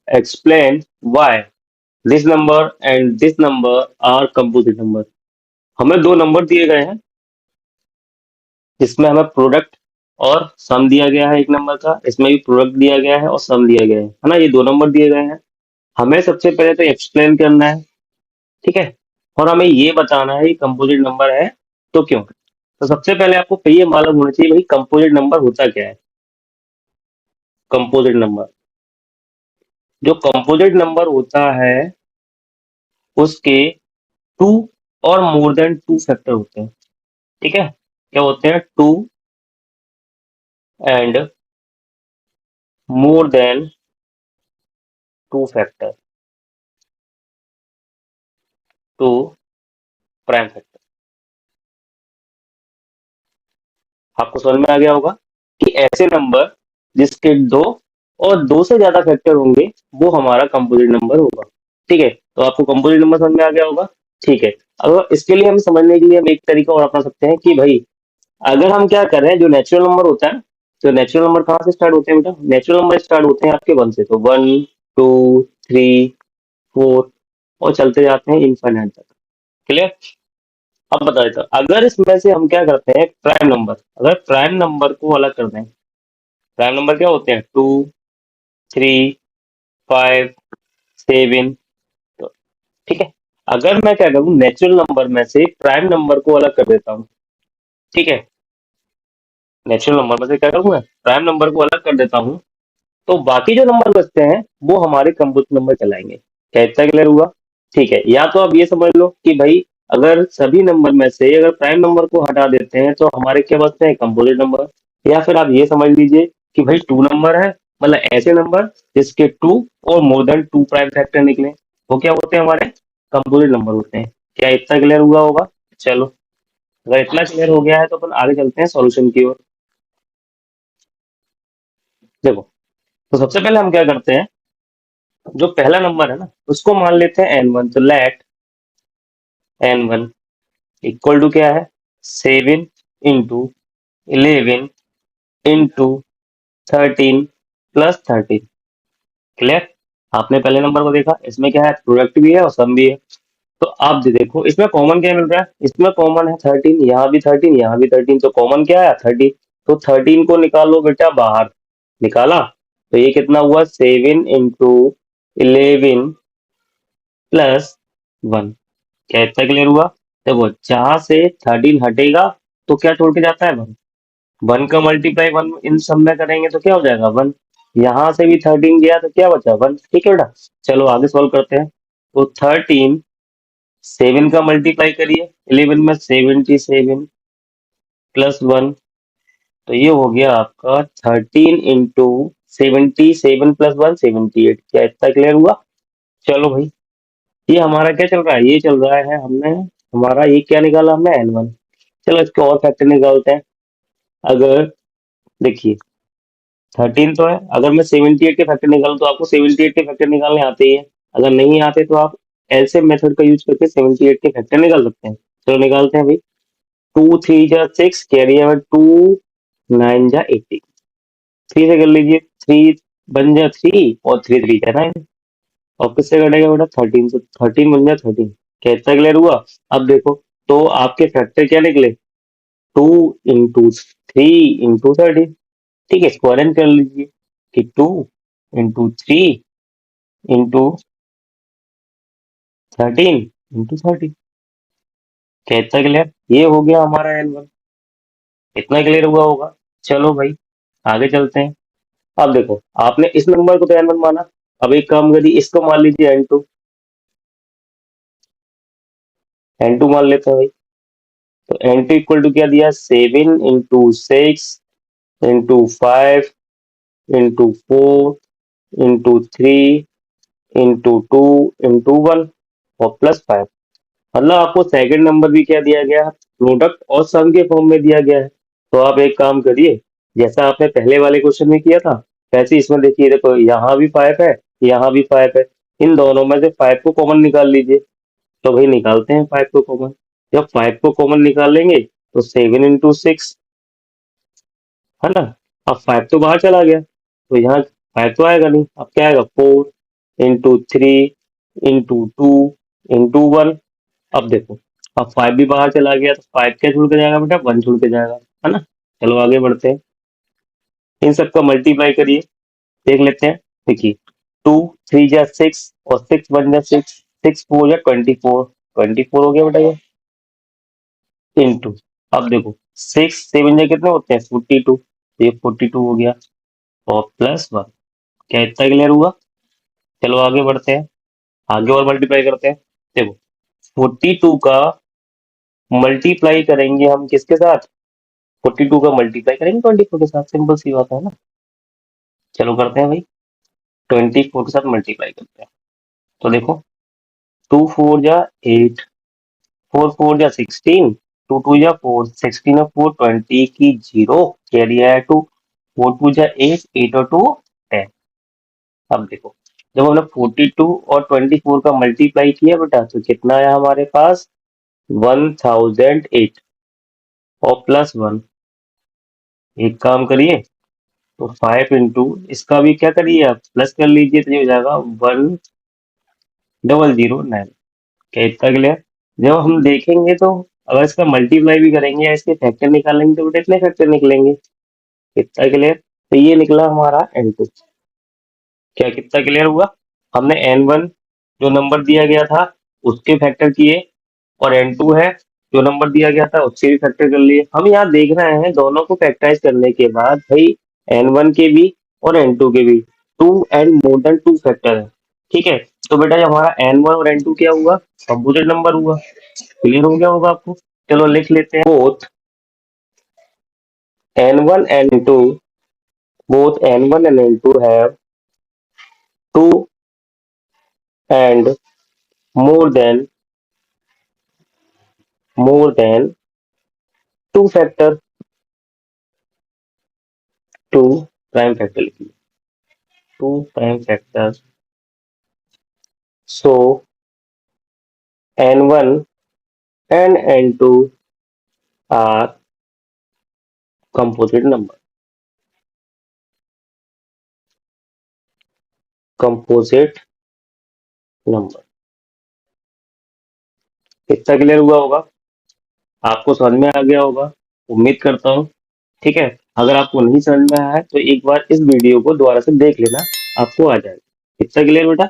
Explain why this number and this number are composite number. हमें दो number दिए गए हैं जिसमें हमें प्रोडक्ट और सम दिया गया है एक नंबर का, इसमें भी प्रोडक्ट दिया गया है और सम दिया गया है ना, ये दो नंबर दिए गए हैं। हमें सबसे पहले तो एक्सप्लेन करना है, ठीक है, और हमें ये बताना है ये कंपोजिट नंबर है तो क्यों। तो सबसे पहले आपको ये मालूम होना चाहिए भाई कंपोजिट नंबर होता क्या है। कंपोजिट नंबर, जो कंपोजिट नंबर होता है उसके टू और मोर देन टू फैक्टर होते हैं, ठीक है। क्या होते हैं? Two and more than two factor, two prime factor. आपको समझ में आ गया होगा कि ऐसे नंबर जिसके दो और दो से ज्यादा फैक्टर होंगे वो हमारा कंपोजिट नंबर होगा, ठीक है। तो आपको कंपोजिट नंबर समझ में आ गया होगा, ठीक है। अगर इसके लिए हम समझने के लिए हम एक तरीका और अपना सकते हैं कि भाई अगर हम क्या कर रहे हैं, जो नेचुरल नंबर होता है, तो नेचुरल नंबर कहाँ से स्टार्ट होते हैं बेटा? नेचुरल नंबर स्टार्ट होते हैं आपके वन से, तो वन, टू, थ्री, फोर और चलते जाते हैं इनफाइनाइट तक। क्लियर? अब बताइए तो अगर इसमें से हम क्या करते हैं प्राइम नंबर, अगर प्राइम नंबर को अलग कर दें, प्राइम नंबर क्या होते हैं? टू, थ्री, फाइव, सेवन, तो ठीक है। अगर मैं क्या करूं नेचुरल नंबर में से प्राइम नंबर को अलग कर देता हूं, ठीक है, नेचुरल नंबर में से क्या करूंगा प्राइम नंबर को अलग कर देता हूं, तो बाकी जो नंबर बचते हैं वो हमारे कंप्यूटर नंबर कहलाएंगे। क्या इतना क्लियर हुआ? ठीक है। या तो आप ये समझ लो कि भाई अगर सभी नंबर में से अगर प्राइम नंबर को हटा देते हैं तो हमारे क्या बचते हैं? Composite number. या फिर आप ये समझ लीजिए कि भाई टू नंबर है, मतलब ऐसे नंबर जिसके टू और more than two prime factor निकले, वो क्या होते हैं? हमारे कंपोजिट नंबर होते हैं। क्या इतना क्लियर हुआ होगा? चलो, अगर इतना क्लियर हो गया है तो अपन आगे चलते हैं सॉल्यूशन की ओर। देखो, तो सबसे पहले हम क्या करते हैं, जो पहला नंबर है ना उसको मान लेते हैं n1, तो लेट n1 इक्वल टू क्या है? 7 इंटू 11 इंटू 13 प्लस 13। क्लियर? आपने पहले नंबर को देखा, इसमें क्या है? प्रोडक्ट भी है और सम भी है। तो आप जो देखो इसमें कॉमन क्या मिल रहा है? इसमें कॉमन है 13, यहाँ भी 13, यहाँ भी 13, तो कॉमन क्या है? 13। तो 13 को निकालो बेटा बाहर, निकाला तो ये कितना हुआ? 7 इंटू 11 प्लस 1। क्या इतना क्लियर हुआ? देखो जहां से 13 हटेगा तो क्या छोड़ के जाता है? वन। वन का मल्टीप्लाई वन इन सब में करेंगे तो क्या हो जाएगा? वन। यहाँ से भी 13 गया तो क्या बचा? वन। ठीक है बेटा, चलो आगे सॉल्व करते हैं। तो 13 7 का मल्टीप्लाई करिए 11 में, 77 प्लस 1, तो ये हो गया आपका 13 इंटू 77 प्लस 1, 78। क्या इतना क्लियर हुआ? चलो भाई, ये हमारा क्या चल रहा है? ये चल रहा है हमने, हमारा ये क्या निकाला हमने? n1। चलो इसके और फैक्टर निकालते हैं। अगर देखिए 13 तो है, अगर मैं 78 के फैक्टर निकालूं तो आपको 78 के फैक्टर निकालने आते ही है। अगर नहीं आते तो आप एलसीएम मेथड का यूज करके 78 के फैक्टर निकाल सकते हैं। चलो निकालते हैं भाई। 2 3 जा 6, कैरी है 2 9 जा 18। थ्री से कर लीजिए, थ्री बन जा थ्री और थ्री थ्री जा 9, और किससे कटेगा बेटा? 13 से। 13 बन जा 13। क्या इतना क्लियर हुआ? अब देखो, तो आपके फैक्टर क्या निकले? 2 इंटू 3 इंटू 13। ठीक है, स्क्वायर कर लीजिए कि 2 इंटू 3 इंटू 13 इंटू 13। क्या इतना क्लियर? ये हो गया हमारा L1। इतना क्लियर हुआ होगा। चलो भाई आगे चलते हैं। अब देखो आपने इस नंबर को तो N1 माना, अब एक काम करिए इसको मान लीजिए N2। N2 मान लेते हैं भाई। तो N2 इक्वल टू क्या दिया? 7 into 6 into 4 into 3 into 2 into 1 और +5। मतलब आपको सेकंड नंबर भी क्या दिया गया? प्रोडक्ट और सम के फॉर्म में दिया गया है। तो आप एक काम करिए, जैसा आपने पहले वाले क्वेश्चन में किया था वैसे इसमें देखिए, देखो यहाँ भी 5 है, यहाँ भी 5 है, इन दोनों में से 5 को कॉमन निकाल लीजिए। तो भाई निकालते हैं 5 को कॉमन। जब 5 को कॉमन निकालेंगे तो 7 इंटू 6, है ना। अब 5 तो बाहर चला गया तो यहाँ 5 तो आएगा नहीं, अब क्या आएगा? 4। Into 3 into 2 into 1। अब देखो, अब 5 भी बाहर चला गया तो 5 क्या छोड़ के जाएगा बेटा, 1 छोड़ के जाएगा, है ना। चलो आगे बढ़ते हैं, इन सबका मल्टीप्लाई करिए, देख लेते हैं। देखिए, 2 3 जा 6 और 6 1 जा 6, 6 4 जा 24, 24 हो गया बेटा ये, इंटू, अब देखो 6 7 जा कितने होते हैं, 42, तो ये 42 हो गया, और +1, क्या इतना क्लियर हुआ। चलो आगे बढ़ते हैं, आगे और मल्टीप्लाई करते हैं। देखो 42 का मल्टीप्लाई करेंगे हम किसके साथ, 42 का मल्टीप्लाई करेंगे 24 के साथ, सिंपल सी बात है ना। चलो करते हैं भाई, 24 के साथ मल्टीप्लाई करते हैं। तो देखो, 2 4 जा 8, 4 4 जा 16, 2 2 जा 4, 16 और 4 20 की 0, कैरी आया 2, 4 2 जा 8, 8 और 2 10। अब देखो, जब हमने 42 और 24 का मल्टीप्लाई किया बेटा, तो कितना आया हमारे पास, 1008, और +1। एक काम करिए, तो 5 इंटू इसका भी क्या करिए, आप प्लस कर लीजिए, तो ये हो जाएगा 1009। क्या इतना क्लियर। जब हम देखेंगे तो अगर इसका मल्टीप्लाई भी करेंगे या इसके फैक्टर निकालेंगे तो बेटा इतने फैक्टर निकलेंगे। कितना क्लियर, तो ये निकला हमारा N2। क्या कितना क्लियर हुआ, हमने N1 जो नंबर दिया गया था उसके फैक्टर किए, और N2 है जो नंबर दिया गया था उससे भी फैक्टर कर लिए। हम यहाँ देख रहे हैं दोनों को फैक्टराइज करने के बाद भाई N1 के भी और N2 के भी 2 एंड मोर देन 2 फैक्टर है, ठीक है। तो बेटा जब हमारा N1 और N2 क्या हुआ, कंपोजिट नंबर हुआ। क्लियर हो गया होगा आपको। चलो लिख लेते हैं, N1 and N2 both N1 and N2 have 2 and more than 2 factor, 2 prime factor लिखिए, 2 prime factors. So N1 and N2 are composite number. Composite number. इतना क्लियर हुआ होगा, आपको समझ में आ गया होगा, उम्मीद करता हूँ। ठीक है, अगर आपको नहीं समझ में आया है तो एक बार इस वीडियो को दोबारा से देख लेना, आपको आ जाएगा। इतना क्लियर बेटा।